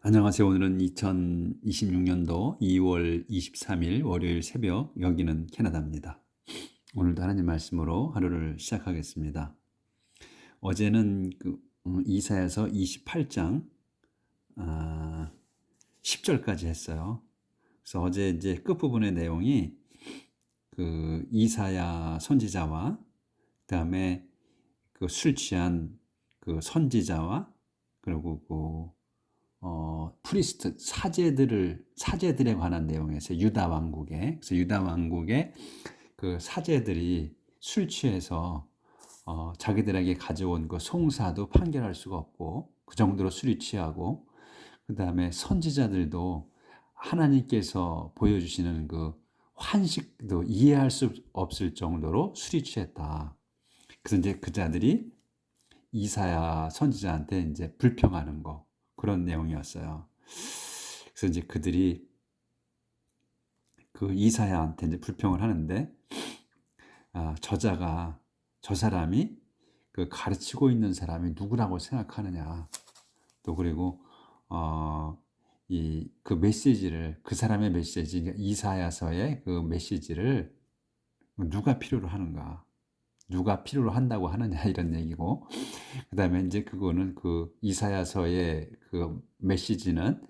안녕하세요. 오늘은 2026년도 2월 23일 월요일 새벽, 여기는 캐나다입니다. 오늘도 하나님 말씀으로 하루를 시작하겠습니다. 어제는 이사야서 28장 10절까지 했어요. 그래서 어제 이제 끝부분의 내용이 그 이사야 선지자와 그다음에 그 술 취한 그 선지자와 그리고 프리스트 사제들에 관한 내용에서 유다 왕국에, 그래서 유다 왕국의 그 사제들이 술 취해서 자기들에게 가져온 그 송사도 판결할 수가 없고 그 정도로 술이 취하고, 그 다음에 선지자들도 하나님께서 보여주시는 그 환식도 이해할 수 없을 정도로 술이 취했다. 그래서 이제 그 자들이 이사야 선지자한테 이제 불평하는 거, 그런 내용이었어요. 그래서 이제 그들이 그 이사야한테 이제 불평을 하는데, 저 사람이 그 가르치고 있는 사람이 누구라고 생각하느냐, 또 그리고 이 그 메시지를, 그 사람의 메시지, 그러니까 이사야서의 그 메시지를 누가 필요로 하는가, 누가 필요로 한다고 하느냐, 이런 얘기고, 그 다음에 이제 그거는 그 이사야서의 그 메시지는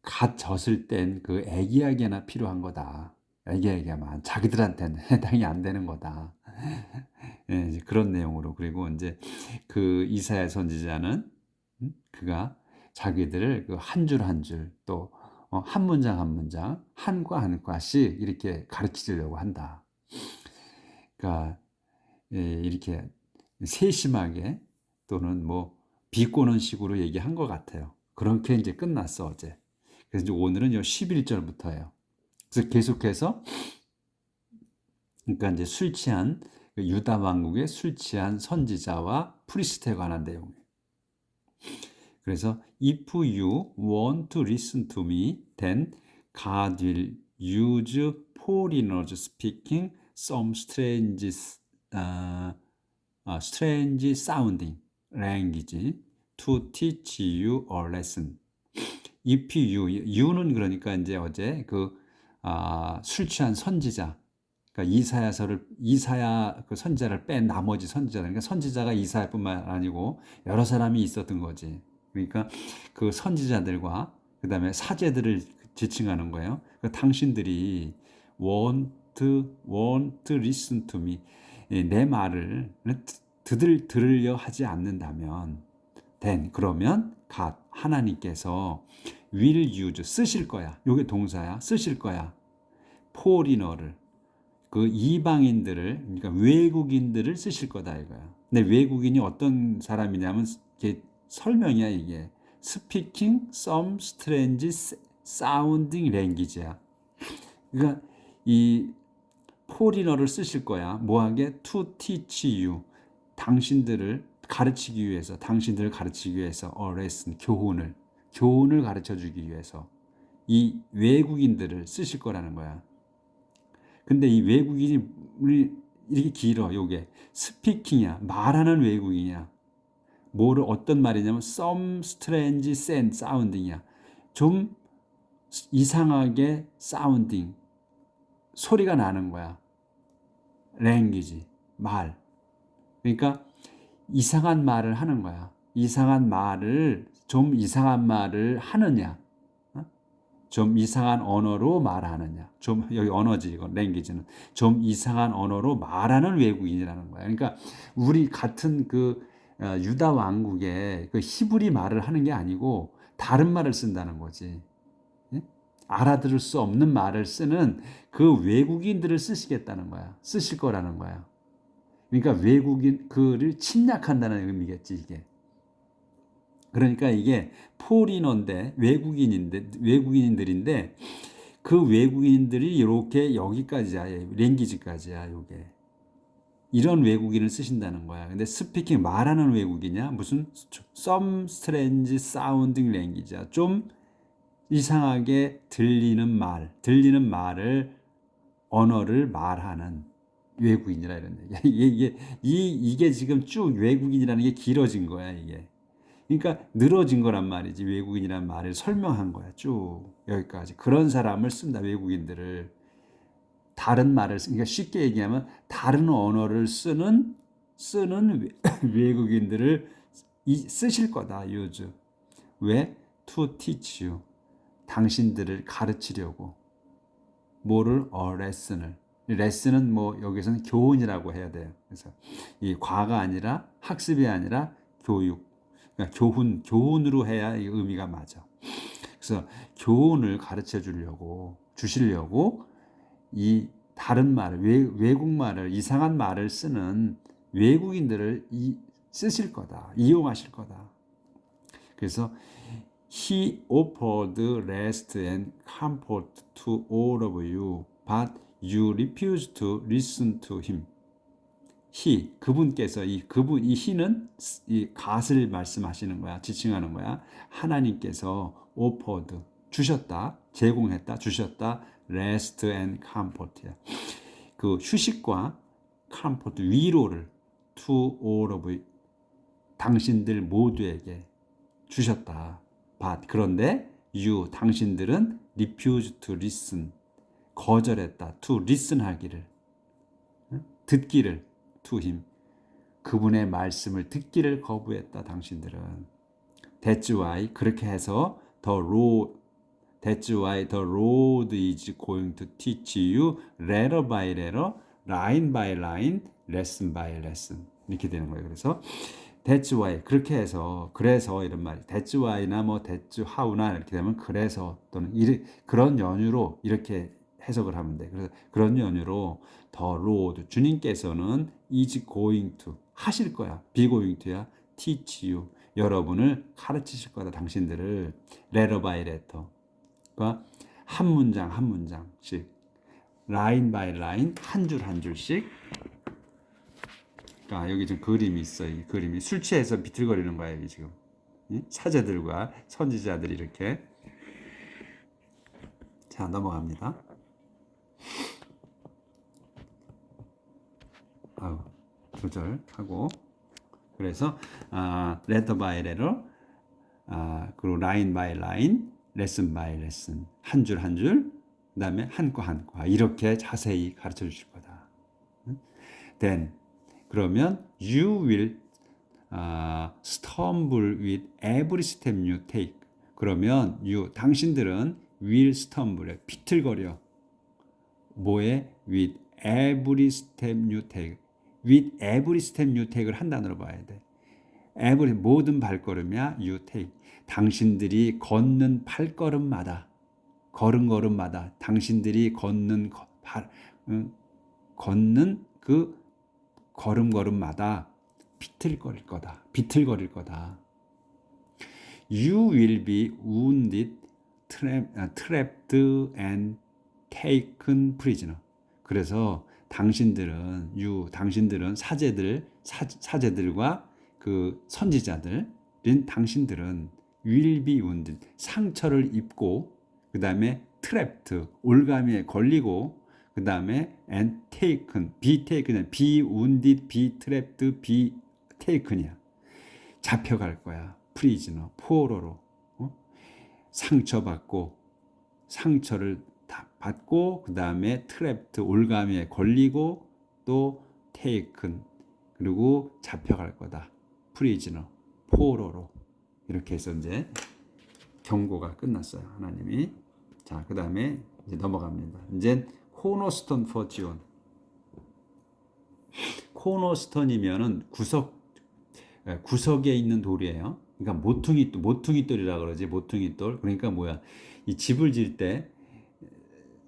갓 젖을 땐 그 애기에게나 필요한 거다. 애기에게만, 자기들한테는 해당이 안 되는 거다. 예, 이제 그런 내용으로. 그리고 이제 그 이사야 선지자는 그가 자기들을 그 한 줄 한 줄, 또 한 문장 한 문장, 한과 한과씩 이렇게 가르치려고 한다. 그러니까 이렇게 세심하게, 또는 뭐 비꼬는 식으로 얘기한 것 같아요. 그렇게 이제 끝났어, 어제. 그래서 이제 오늘은 11절부터예요. 그래서 계속해서, 그러니까 이제 술 취한 유다 왕국의 술 취한 선지자와 프리스트에 관한 내용이에요. 그래서 if you want to listen to me, then God will use foreigners speaking some strange sounding language to teach you a lesson. if you는 그러니까 이제 어제 술 취한 선지자, 그러니까 이사야 그 선지자를 뺀 나머지 선지자, 그러니까 선지자가 이사야뿐만 아니고 여러 사람이 있었던 거지. 그러니까 그 선지자들과 그 다음에 사제들을 지칭하는 거예요. 그러니까 당신들이 want to listen to me, 내 말을 들으려 하지 않는다면, then 그러면 God 하나님께서 will use 쓰실 거야. 요게 동사야. 쓰실 거야. 포리너를, 그 이방인들을, 그러니까 외국인들을 쓰실 거다 이거야. 근데 외국인이 어떤 사람이냐면 이게 설명이야, 이게. Speaking some strange sounding language야. 그러니까 이 포리너를 쓰실 거야. 뭐하게? To teach you. 당신들을 가르치기 위해서, 당신들을 가르치기 위해서, lesson, 교훈을 가르쳐 주기 위해서 이 외국인들을 쓰실 거라는 거야. 근데 이 외국인이 이렇게 길어. 요게 스피킹이야. 말하는 외국인이야. 뭐를, 어떤 말이냐면 some strange sounding이야. 좀 이상하게 sounding, 소리가 나는 거야. language, 말. 그러니까 이상한 말을 하는 거야. 좀 이상한 말을 하느냐, 좀 이상한 언어로 말하느냐, 여기 언어지, 이거 랭귀지는 좀 이상한 언어로 말하는 외국인이라는 거야. 그러니까 우리 같은 유다 왕국의 그 히브리 말을 하는 게 아니고 다른 말을 쓴다는 거지. 예? 알아들을 수 없는 말을 쓰는 그 외국인들을 쓰시겠다는 거야. 쓰실 거라는 거야. 그러니까 외국인 그를 침략한다는 의미겠지, 이게. 그러니까 이게 포리너인데, 외국인들인데 그 외국인들이 이렇게 여기까지야, 랭귀지까지야, 요게. 이런 외국인을 쓰신다는 거야. 근데 스피킹, 말하는 외국이냐? 무슨 some strange sounding language야. 좀 이상하게 들리는 말을, 언어를 말하는 외국인이라 이런 얘기야. 이게 지금 쭉 외국인이라는 게 길어진 거야, 이게. 그러니까 늘어진 거란 말이지. 외국인이란 말을 설명한 거야. 쭉 여기까지. 그런 사람을 쓴다. 외국인들을. 다른 말을 그러니까 쉽게 얘기하면 다른 언어를 쓰는 외국인들을 쓰실 거다. use. 왜? To teach you. 당신들을 가르치려고. 뭐를? lesson을. 레슨은 뭐 여기서는 교훈이라고 해야 돼요. 그래서 이 과가 아니라 학습이 아니라 교육. 그러니까 교훈으로 해야 이 의미가 맞아. 그래서 교훈을 가르쳐 주시려고 이 다른 말을 외국말을 이상한 말을 쓰는 외국인들을 쓰실 거다. 이용하실 거다. 그래서 He offered rest and comfort to all of you, but you refused to listen to him. He, 그분께서 이 he는 이 갓을 말씀하시는 거야. 지칭하는 거야. 하나님께서 offered, 주셨다. 제공했다. 주셨다. rest and comfort야. 그 휴식과 comfort, 위로를 to all of you, 당신들 모두에게 주셨다. But, 그런데 you, 당신들은 refused to listen, 거절했다. to listen 하기를, 듣기를, to him, 그분의 말씀을 듣기를 거부했다. 당신들은. That's why, 그렇게 해서 That's why the Lord is going to teach you letter by letter, line by line, lesson by lesson. 이렇게 되는 거예요. 그래서 That's why, 그렇게 해서, 그래서 이런 말이 That's why나 뭐 That's how나 이렇게 되면 그래서 또는 그런 연유로 이렇게 해석을 하면 돼. 그래서 그런 연유로 the Lord, 주님께서는 is going to, 하실 거야. be going to야. teach you, 여러분을 가르치실 거다. 당신들을 letter by letter. 그러니까 한 문장 한 문장씩, 라인 바이 라인, 한 줄 한 줄씩. 그러니까 여기 지금 그림이 있어. 이 그림이 술 취해서 비틀거리는 거야. 여기 지금 사제들과 선지자들이 이렇게. 자, 넘어갑니다. 조절하고. 그래서 레터 바이 레터, 그리고 라인 바이 라인, 레슨 바이 레슨, 한 줄 한 줄, 그다음에 한 과 한 과, 이렇게 자세히 가르쳐 주실 거다. Then, 그러면 you will stumble with every step you take. 그러면 당신들은 will stumble, 비틀거려. 뭐에? with every step you take. with every step you take를 한 단어로 봐야 돼. every, 모든 발걸음이야. you take. 당신들이 걷는 발걸음마다, 걸음마다, 당신들이 걷는 그 걸음마다 비틀거릴 거다. You will be wounded, trapped and taken prisoner. 그래서 당신들은 사제들과 그 선지자들은, 당신들은 will be wounded, 상처를 입고, 그 다음에 trapped, 올가미에 걸리고, 그 다음에 and taken, be taken, be wounded, be trapped, be taken이야. 잡혀갈 거야. prisoner, 포로로. 상처를 다 받고, 그 다음에 trapped, 올가미에 걸리고, 또 taken, 그리고 잡혀갈 거다. prisoner, 포로로. 이렇게 해서 이제 경고가 끝났어요. 하나님이. 자, 그 다음에 이제 넘어갑니다. 이제 코너스톤 for 지온. 코너스톤이면은 구석에 있는 돌이에요. 그러니까 모퉁이돌이라고 그러지. 모퉁이돌. 그러니까 뭐야? 이 집을 지을 때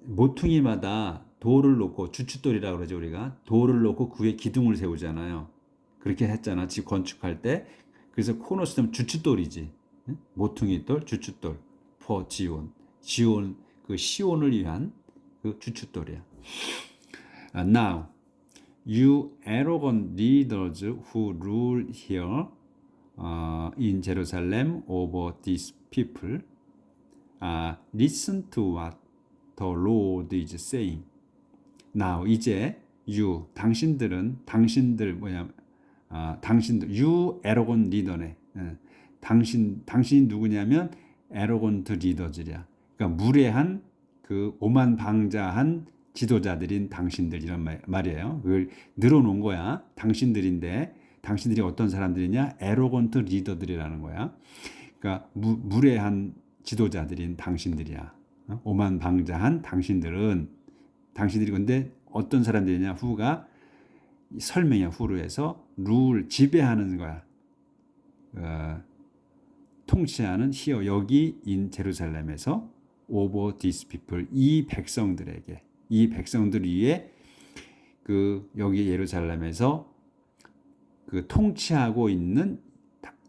모퉁이마다 돌을 놓고, 주춧돌이라고 그러죠. 우리가 돌을 놓고 그 위에 기둥을 세우잖아요. 그렇게 했잖아. 집 건축할 때. 그래서 코너스톤 주춧돌이지. 모퉁이돌, 주춧돌. for 지온, 그 시온을 위한 그 주춧돌이야. Now, you arrogant leaders who rule here in Jerusalem over these people, listen to what the Lord is saying. Now, 이제 당신들, you arrogant leader네. 당신이 누구냐면 에로건트 리더들이야. 그러니까 무례한 그 오만방자한 지도자들인 당신들 이런 말이에요. 그걸 늘어놓은 거야. 당신들인데 당신들이 어떤 사람들이냐? 에로건트 리더들이라는 거야. 그러니까 무례한 지도자들인 당신들이야. 오만방자한 당신들이 근데 어떤 사람들이냐? 후가 설명이야. 후로 해서 룰 지배하는 거야. 통치하는 here 여기 in 제루살렘에서 over these people 이 백성들 위에 그 여기 예루살렘에서 그 통치하고 있는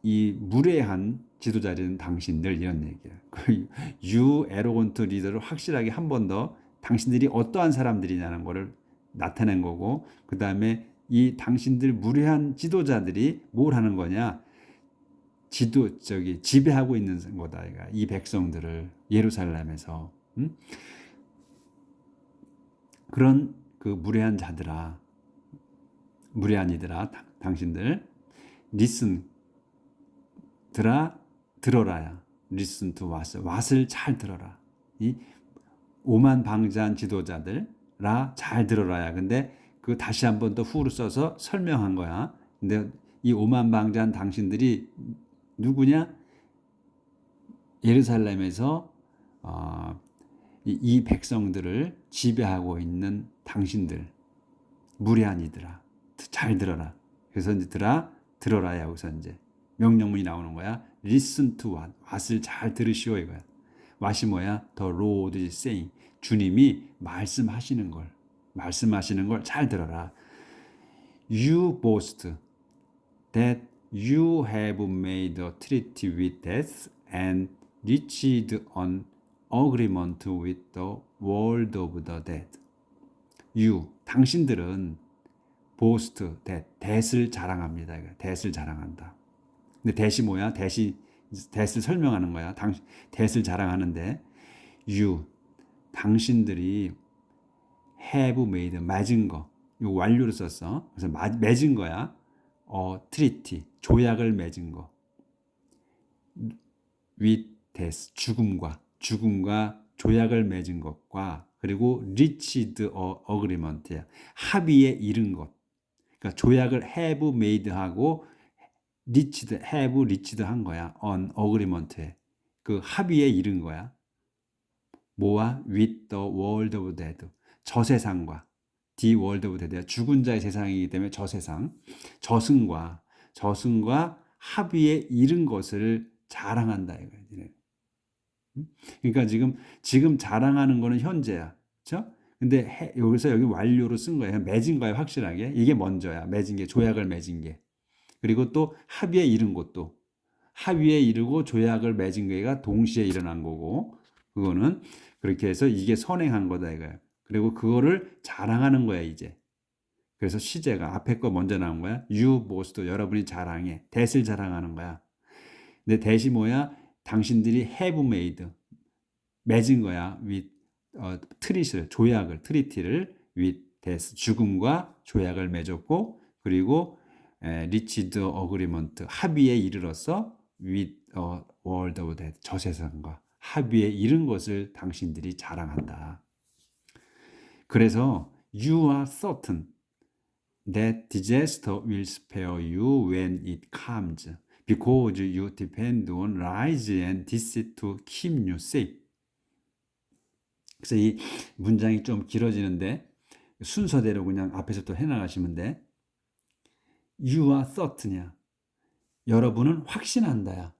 이 무례한 지도자들은 당신들 이런 얘기예요. 그 유 에로건트 리더를 확실하게 한 번 더 당신들이 어떠한 사람들이냐는 거를 나타낸 거고 그 다음에 이 당신들 무례한 지도자들이 뭘 하는 거냐? 지배하고 있는 거다. 이 백성들을 예루살렘에서 그런 그 무례한 자들아, 무례한 이들아, 당신들 listen 들어라야. listen to what을 잘 들어라. 이 오만방자한 지도자들라 잘 들어라야. 근데 그 다시 한 번 더 후로 써서 설명한 거야. 근데 이 오만방자한 당신들이 누구냐? 예루살렘에서 이 백성들을 지배하고 있는 당신들, 무례한 이들아, 잘 들어라. 그래서 이제 들어라 여기서 이제 명령문이 나오는 거야. Listen to what을 잘 들으시오 이거야. what이 뭐야? The Lord is saying. 주님이 말씀하시는 걸 잘 들어라. You boast that you have made a treaty with death and reached an agreement with the world of the dead. You, 당신들은 boast, that을 자랑합니다. that을 자랑한다. 근데 that이 뭐야? that을 설명하는 거야. that을 자랑하는데 you, 당신들이 have made, 맺은 거. 이거 완료로 썼어. 그래서 맺은 거야. treaty, 조약을 맺은 거. with death, 죽음과 조약을 맺은 것과 그리고 reached agreement야. 합의에 이른 것. 그러니까 조약을 have made 하고 have reached 한 거야. on agreement에. 그 합의에 이른 거야. 뭐와? with the world of dead. 저 세상과 the world of dead. 죽은 자의 세상이기 때문에 저 세상. 저승과 합의에 이른 것을 자랑한다 이거야. 그러니까 지금 자랑하는 거는 현재야. 그렇죠? 근데 여기서 여기 완료로 쓴 거예요. 맺은 거예요, 확실하게. 이게 먼저야. 맺은 게 조약을 맺은 게. 그리고 또 합의에 이른 것도 합의에 이르고 조약을 맺은 게가 동시에 일어난 거고 그거는 그렇게 해서 이게 선행한 거다 이거야. 그리고 그거를 자랑하는 거야, 이제. 그래서 시제가 앞에 거 먼저 나온 거야. You boast, 여러분이 자랑해. that을 자랑하는 거야. 근데 that이 뭐야? 당신들이 have made, 맺은 거야. with 조약을, 트리티를 with death, 죽음과 조약을 맺었고, 그리고 reached agreement, 합의에 이르러서 with world of dead, 저 세상과 합의에 이른 것을 당신들이 자랑한다. 그래서 you are certain that disaster will spare you when it comes. Because you depend on lies and deceit to keep you safe. 그래서 이 문장이 좀 길어지는데 순서대로 그냥 앞에서 또 해나가시면 돼. You are certain이야. 여러분은 확신한다야.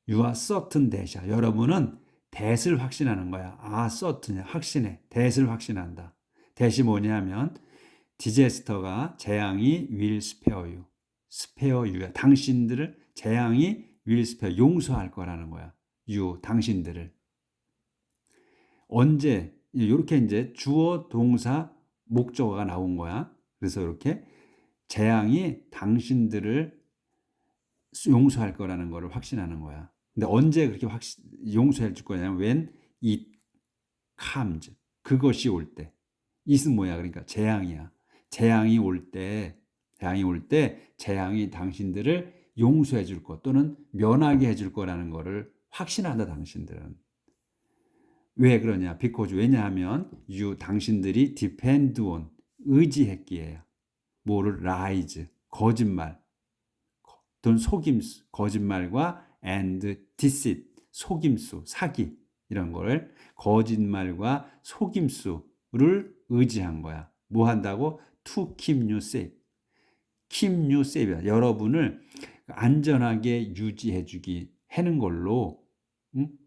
You are certain that이야. 여러분은 that을 확신하는 거야. 아, certain이야. 확신해. that을 확신한다. that이 뭐냐면 디제스터가 재앙이 will spare you. spare you야. 당신들을 재앙이 will spare 용서할 거라는 거야. you 당신들을. 언제 이렇게 이제 주어 동사 목적어가 나온 거야. 그래서 이렇게 재앙이 당신들을 용서할 거라는 거를 확신하는 거야. 근데 언제 그렇게 용서해 줄 거냐면 when it comes. 그것이 올 때. it은 뭐야? 그러니까 재앙이야. 재앙이 올 때 재앙이 당신들을 용서해 줄 것 또는 면하게 해줄 거라는 거를 확신한다 당신들은. 왜 그러냐? because 왜냐하면 당신들이 depend on 의지했기에요. 뭐를 lies 거짓말 또는 속임수 거짓말과 and deceit 속임수 사기 이런 거를 거짓말과 속임수를 의지한 거야. 뭐 한다고? to keep you safe. keep you safe. 여러분을 안전하게 유지해 주기 하는 걸로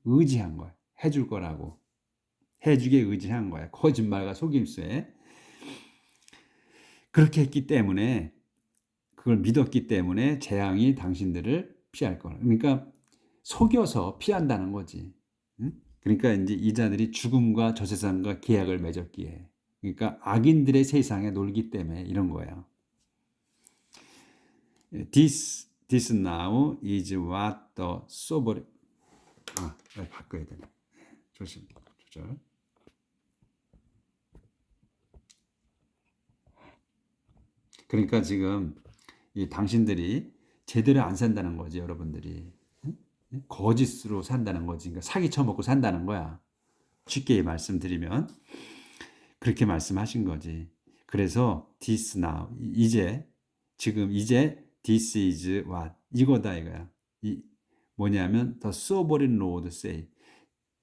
의지한 거야. 해줄 거라고. 해주게 의지한 거야. 거짓말과 속임수에. 그렇게 했기 때문에 그걸 믿었기 때문에 재앙이 당신들을 피할 거라. 그러니까 속여서 피한다는 거지. 그러니까 이제 이 자들이 죽음과 저 세상과 계약을 맺었기에. 그러니까 악인들의 세상에 놀기 때문에 이런 거예요. This now is what the sober. 바꿔야 되네. 조심. 조절. 그러니까 지금 이 당신들이 제대로 안 산다는 거지, 여러분들이. 거짓으로 산다는 거지. 그러니까 사기 쳐먹고 산다는 거야. 쉽게 말씀드리면 그렇게 말씀하신 거지. 그래서 this now 이제 지금 이제 this is what 이거다 이거야. 이 뭐냐면 the sovereign Lord say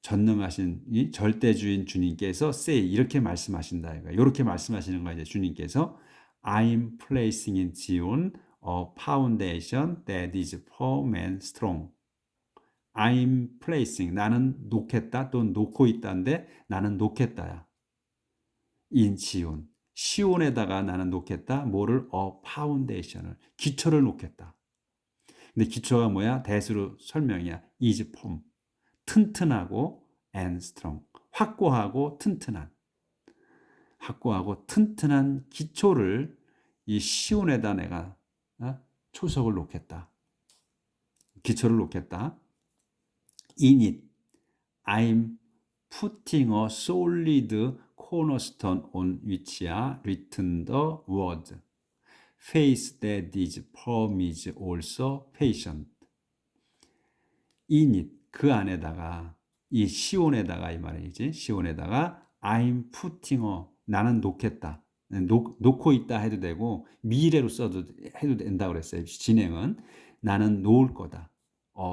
전능하신 이 절대주인 주님께서 say 이렇게 말씀하신다 이거야. 이렇게 말씀하시는 거야 이제 주님께서 I'm placing in Zion a foundation that is firm and strong. I'm placing 나는 놓겠다 또는 놓고 있다인데 나는 놓겠다야. in Zion 시온에다가 나는 놓겠다. 뭐를? a foundation을 기초를 놓겠다. 근데 기초가 뭐야? 대수로 설명이야. is firm 튼튼하고 and strong 확고하고 튼튼한 기초를 이 시온에다 내가 초석을 놓겠다. 기초를 놓겠다. In it, I'm putting a solid cornerstone on which are written the word. Faith that is firm is also patient. In it, 그 안에다가 이 시온에다가 이 말이지. 시온에다가 I'm putting a 나는 놓겠다. 놓고 있다 해도 되고 미래로 써도 해도 된다고 그랬어요. 진행은 나는 놓을 거다.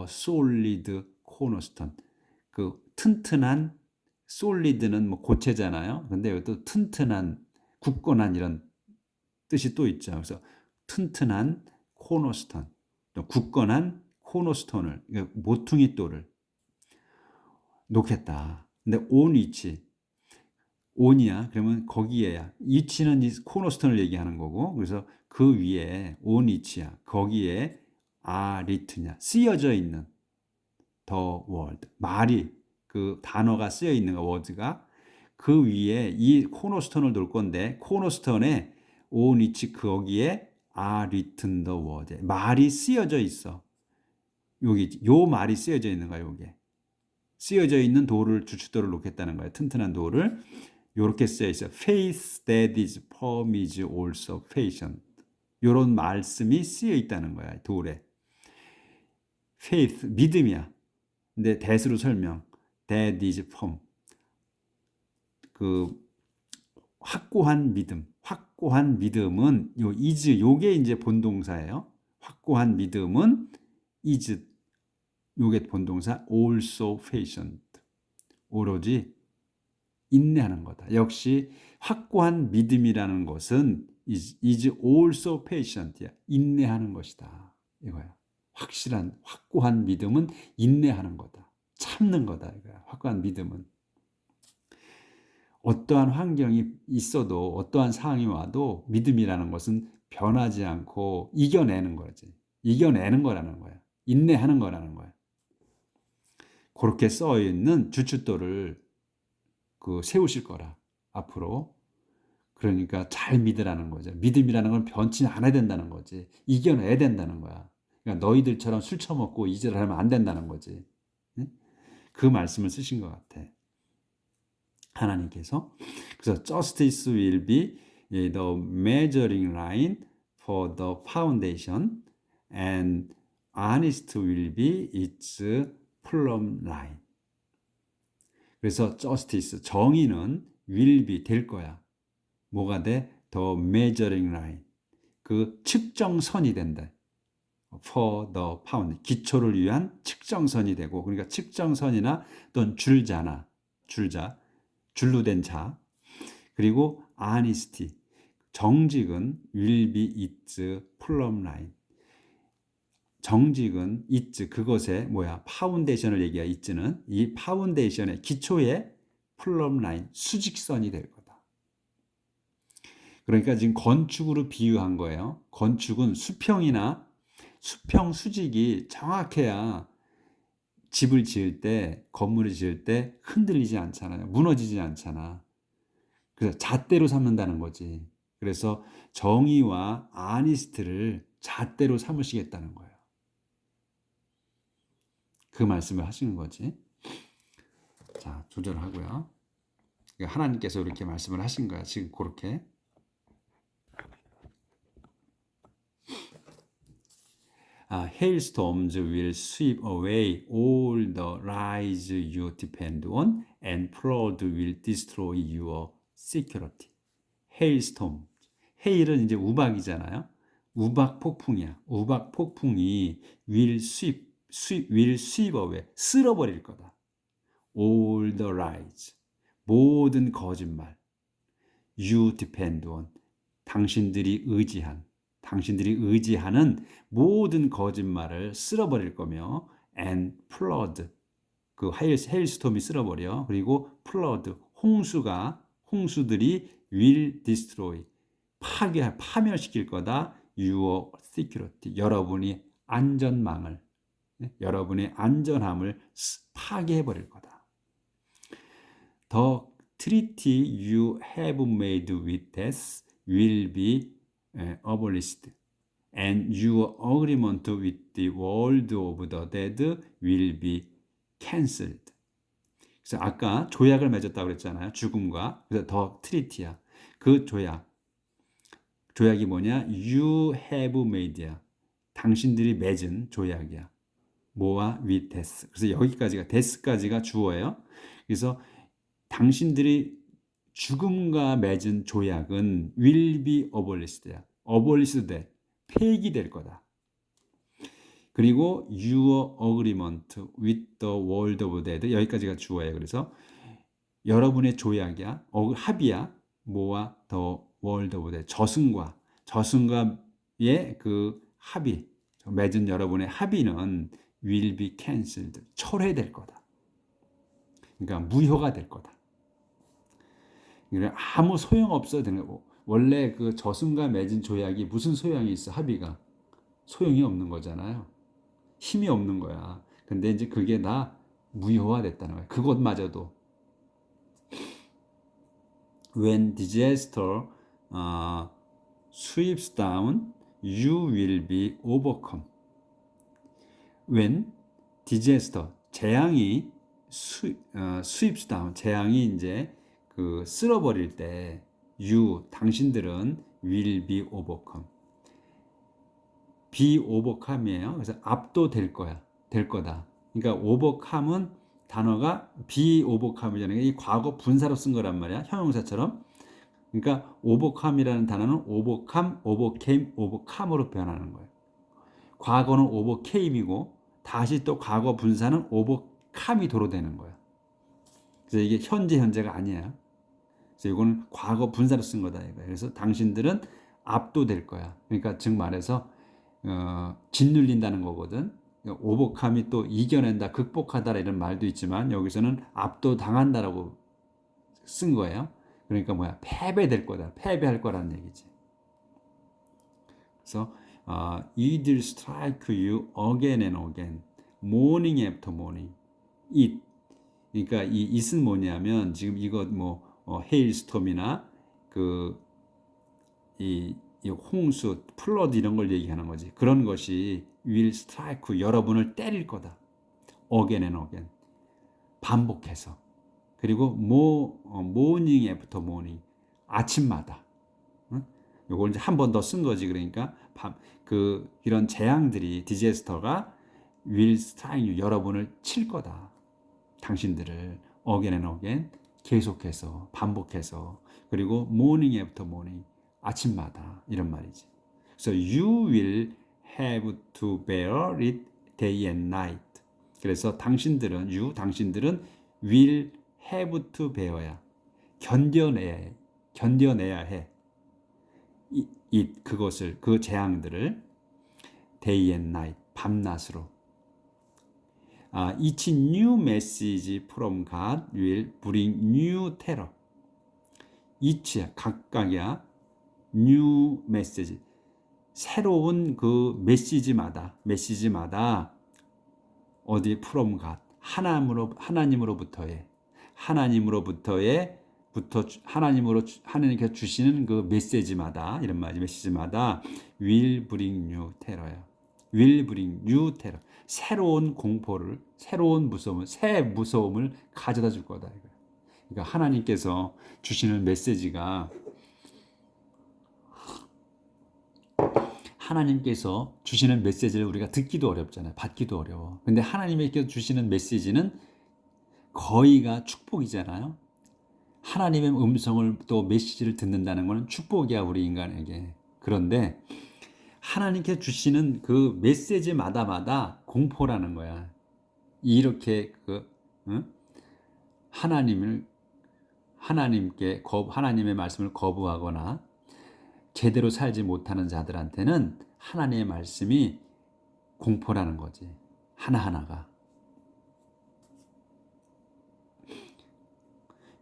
solid cornerstone. 그 튼튼한 solid는 뭐 고체잖아요. 근데 여기도 튼튼한 굳건한 이런 뜻이 또 있죠. 그래서 튼튼한 cornerstone, 또 굳건한 cornerstone을 모퉁이 돌을 놓겠다. 근데 on 위치 on이야. 그러면 거기에야. 위치는 이 코너스톤을 얘기하는 거고, 그래서 그 위에 on 위치야. 거기에 written냐 쓰여져 있는 the word 말이 그 단어가 쓰여 있는 word가 그 위에 이 코너스톤을 놓을 건데 코너스톤에 on 위치 거기에 written the word 말이 쓰여져 있어. 여기 요 말이 쓰여져 있는 거야. 요게 쓰여져 있는 돌을 주춧돌을 놓겠다는 거야. 튼튼한 돌을. 요렇게 쓰여 있어요. Faith that is firm is also patient. 요런 말씀이 쓰여 있다는 거야. 돌에. Faith, 믿음이야. 근데 that으로 설명. That is firm. 그 확고한 믿음. 확고한 믿음은 요 is 요게 이제 본동사예요. 확고한 믿음은 is 요게 본동사 also patient. 오로지 인내하는 거다. 역시 확고한 믿음이라는 것은 is also patient야. 인내하는 것이다. 이거야. 확고한 믿음은 인내하는 거다. 참는 거다. 이거야. 확고한 믿음은. 어떠한 환경이 있어도 어떠한 상황이 와도 믿음이라는 것은 변하지 않고 이겨내는 거지. 이겨내는 거라는 거야. 인내하는 거라는 거야. 그렇게 써 있는 주춧돌을 세우실 거라 앞으로. 그러니까 잘 믿으라는 거죠. 믿음이라는 건 변치 않아야 된다는 거지. 이겨내야 된다는 거야. 그러니까 너희들처럼 술 처먹고 이질을 하면 안 된다는 거지. 그 말씀을 쓰신 것 같아. 하나님께서. 그래서 justice will be the measuring line for the foundation and honest will be its plumb line. 그래서 justice, 정의는 will be 될 거야. 뭐가 돼? the measuring line. 그 측정선이 된다. for the pound. 기초를 위한 측정선이 되고, 그러니까 측정선이나 또는 줄자나, 줄로 된 자. 그리고 honesty. 정직은 will be its plumb line. 정직은 its, 그것의 파운데이션을 얘기해. it는 이 파운데이션의 기초의 플럼 라인, 수직선이 될 거다. 그러니까 지금 건축으로 비유한 거예요. 건축은 수평이나 수평 수직이 정확해야 집을 지을 때, 건물을 지을 때 흔들리지 않잖아요. 무너지지 않잖아. 그래서 잣대로 삼는다는 거지. 그래서 정의와 아니스트를 잣대로 삼으시겠다는 거예요. 그 말씀을 하시는 거지. 자, 조절하고요. 하나님께서 이렇게 말씀을 하신 거야. 지금 그렇게. Hailstorms will sweep away all the lies you depend on, and flood will destroy your security. Hailstorm. hail은 이제 우박이잖아요. 우박 폭풍이야. 우박 폭풍이 will sweep away. 쓸어버릴 거다. all the lies. 모든 거짓말. you depend on. 당신들이 의지하는 모든 거짓말을 쓸어버릴 거며, and flood, 그 헤일스톰이 쓸어버려. 그리고 flood, 홍수들이 will destroy, 파멸시킬 거다. your security, 여러분의 안전함을 파괴해버릴 거다. The treaty you have made with death will be abolished, and your agreement with the world of the dead will be cancelled. 그래서 아까 조약을 맺었다고 그랬잖아요. 죽음과. 그래서 더 트리티야. 그 조약이 뭐냐? You have made야. 당신들이 맺은 조약이야. 뭐와 with death. 그래서 여기까지가 death까지가 주어예요. 그래서 당신들이 죽음과 맺은 조약은 will be abolished. abolished 돼. 폐기될 거다. 그리고 your agreement with the world of dead. 여기까지가 주어예요. 그래서 여러분의 조약이야. 합의야. 뭐와 the world of dead. 저승과의 그 합의. 맺은 여러분의 합의는 will be cancelled. 철회될 거다. 그러니까 무효가 될 거다. 아무 소용 없어야 되는 거고, 원래 그 저승과 맺은 조약이 무슨 소용이 있어? 합의가 소용이 없는 거잖아요. 힘이 없는 거야. 근데 이제 그게 다 무효화됐다는 거야. 그것마저도. When disaster sweeps down, you will be overcome. When disaster, 재앙이 sweeps down, 재앙이 이제 그 쓸어버릴 때 you, 당신들은 will be overcome. be overcome이에요. 그래서 압도될 될 거다. 그러니까 overcome은 단어가 be overcome이라는 게 이 과거 분사로 쓴 거란 말이야. 형용사처럼. 그러니까 overcome이라는 단어는 overcome, overcame, overcome으로 변하는 거예요. 과거는 overcame이고 다시 또 과거 분사는 overcome이 도로 되는 거야. 그래서 이게 현재가 아니야. 그래서 이거는 과거 분사로 쓴 거다 이거야. 그래서 당신들은 압도될 거야. 그러니까 즉 말해서 짓눌린다는 거거든. 오버캄이 또 이겨낸다, 극복하다 이런 말도 있지만 여기서는 압도당한다라고 쓴 거예요. 그러니까 패배될 거다, 패배할 거라는 얘기지. 그래서 it will strike you again and again, morning after morning. it, 그러니까 이 it은 뭐냐면 지금 이거 헤일스톰이나 이 홍수, 플러드 이런 걸 얘기하는 거지. 그런 것이 will strike, 여러분을 때릴 거다. again and again. 반복해서. 그리고 morning after morning. 아침마다. 요걸 이제 한 번 더 쓴 거지. 그러니까 이런 재앙들이 디제스터가 will strike you, 여러분을 칠 거다. 당신들을 again and again, 계속해서 반복해서, 그리고 morning after morning, 아침마다, 이런 말이지. 그래서 you will have to bear it day and night. 그래서 당신들은 will have to bear야, 견뎌내야 해. 그것을, 그 재앙들을 day and night, 밤낮으로. Each new message from God will bring new terror. each, 각각이야. new message, 새로운 그 메시지마다 어디 from God, 하나님께서 주시는 그 메시지마다, 이런 말이 메시지마다 will bring new terror야. will bring new terror. 새로운 공포를, 새로운 무서움을, 새 무서움을 가져다 줄 거다. 그러니까 하나님께서 주시는 메시지가, 하나님께서 주시는 메시지를 우리가 듣기도 어렵잖아요. 받기도 어려워. 근데 하나님께서 주시는 메시지는 거의가 축복이잖아요. 하나님의 음성을, 또 메시지를 듣는다는 것은 축복이야, 우리 인간에게. 그런데 하나님께 주시는 그 메시지마다 공포라는 거야. 이렇게 하나님의 말씀을 거부하거나 제대로 살지 못하는 자들한테는 하나님의 말씀이 공포라는 거지. 하나하나가.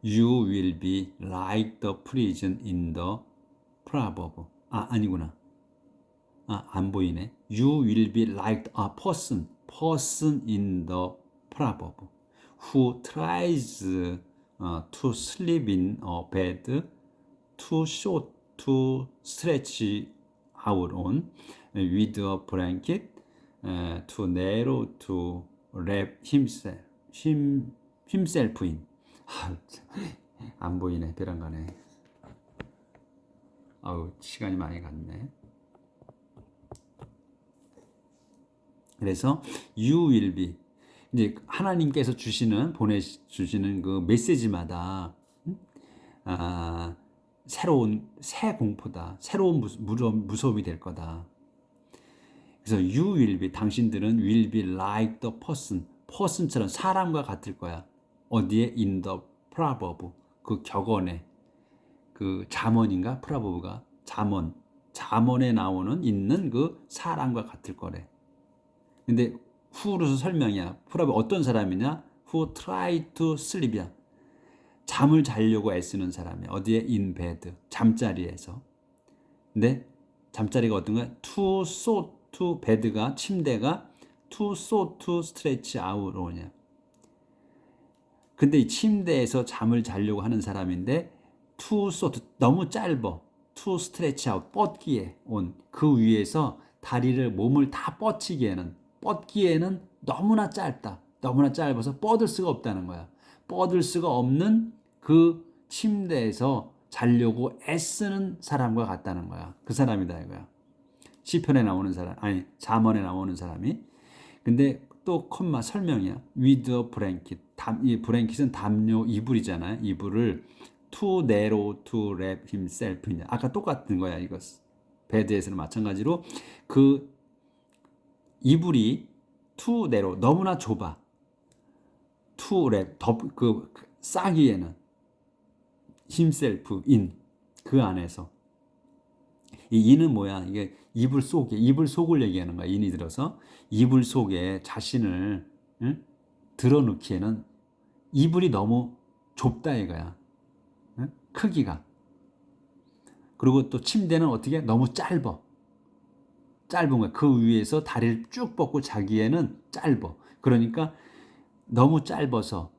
You will be like the prison in the proverb. 아니구나. 안 보이네. You will be like a person in the proverb, who tries to sleep in a bed too short to stretch out on, with a blanket too narrow to wrap himself in. 안 보이네. 벼랑가네. 시간이 많이 갔네. 그래서 you will be, 이제 하나님께서 주시는 그 메시지마다 새 공포다. 새로운 무서움이 될 거다. 그래서 you will be, 당신들은 will be like the person처럼 사람과 같을 거야. 어디에? in the proverb, 그 격언에, 그 잠언인가? proverb가 잠언에 있는 그 사람과 같을 거래. 근데 who로서 설명이야. proverb 어떤 사람이냐? who try to sleep이야. 잠을 자려고 애쓰는 사람이야. 어디에? in bed, 잠자리에서. 근데 잠자리가 어떤 거야? too short to bed가, 침대가 too short to stretch out on이야. 근데 이 침대에서 잠을 자려고 하는 사람인데 too short, 너무 짧아. to stretch out, 뻗기에 on, 그 위에서 몸을 다 뻗기에는 너무나 짧아서 뻗을 수가 없다는 거야. 뻗을 수가 없는 그 침대에서 자려고 애쓰는 사람과 같다는 거야. 그 사람이다 이거야. 시편에 나오는 사람, 잠언에 나오는 사람이. 근데 또 콤마 설명이야. with a blanket. 이 블랭킷은 담요, 이불이잖아요. 이불을 too narrow to wrap himself in. 아까 똑같은 거야. 이거 베드에서는 마찬가지로 그 이불이 too narrow, 너무나 좁아. to wrap, 싸기에는 himself in, 그 안에서. 이 in은 뭐야? 이게 이불 속을 얘기하는 거야. in이 들어서 이불 속에 자신을 드러넣기에는 이불이 너무 좁다 이거야. 크기가. 그리고 또 침대는 어떻게? 너무 짧은 거야. 그 위에서 다리를 쭉 뻗고 자기에는 짧아. 그러니까 너무 짧아서,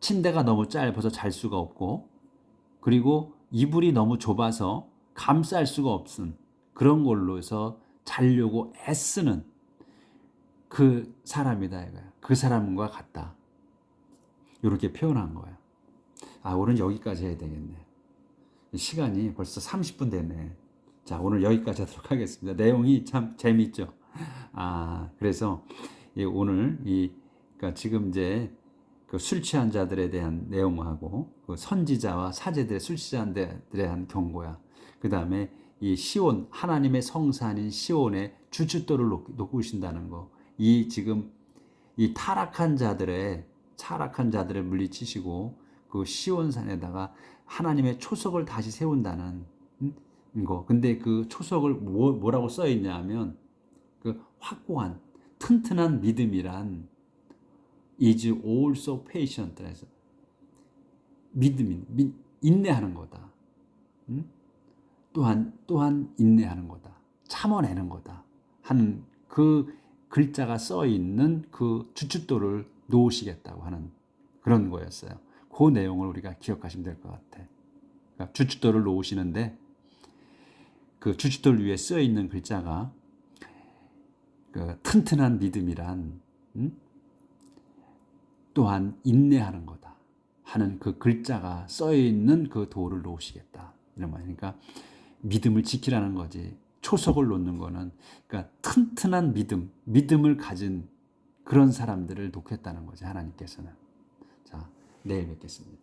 침대가 너무 짧아서 잘 수가 없고, 그리고 이불이 너무 좁아서 감쌀 수가 없음. 그런 걸로 해서 자려고 애쓰는 그 사람이다 이거야. 그 사람과 같다. 이렇게 표현한 거야. 오늘 여기까지 해야 되겠네. 시간이 벌써 30분 됐네. 자, 오늘 여기까지 하도록 하겠습니다. 내용이 참 재밌죠. 그래서 오늘 그러니까 지금 이제 그 술 취한 자들에 대한 내용하고 그 선지자와 사제들의 술 취한 자들에 대한 경고야. 그 다음에 이 시온, 하나님의 성산인 시온의 주춧돌을 놓으신다는 거. 지금 이 타락한 자들을 물리치시고 그 시온산에다가 하나님의 초석을 다시 세운다는 거. 근데 그 초석을 뭐라고 써 있냐 하면 그 확고한 튼튼한 믿음이란 is also patient. 해서 믿음이 인내하는 거다. 또한 인내하는 거다. 참아내는 거다. 하는 그 글자가 써 있는 그 주춧돌을 놓으시겠다고 하는 그런 거였어요. 그 내용을 우리가 기억하시면 될 것 같아. 그러니까 주춧돌을 놓으시는데 그 주춧돌 위에 쓰여 있는 글자가 그 튼튼한 믿음이란 또한 인내하는 거다 하는 그 글자가 써 있는 그 돌을 놓으시겠다 이런 말이니까 믿음을 지키라는 거지. 초석을 놓는 거는 그러니까 튼튼한 믿음을 가진 그런 사람들을 놓겠다는 거지 하나님께서는. 자, 내일 뵙겠습니다.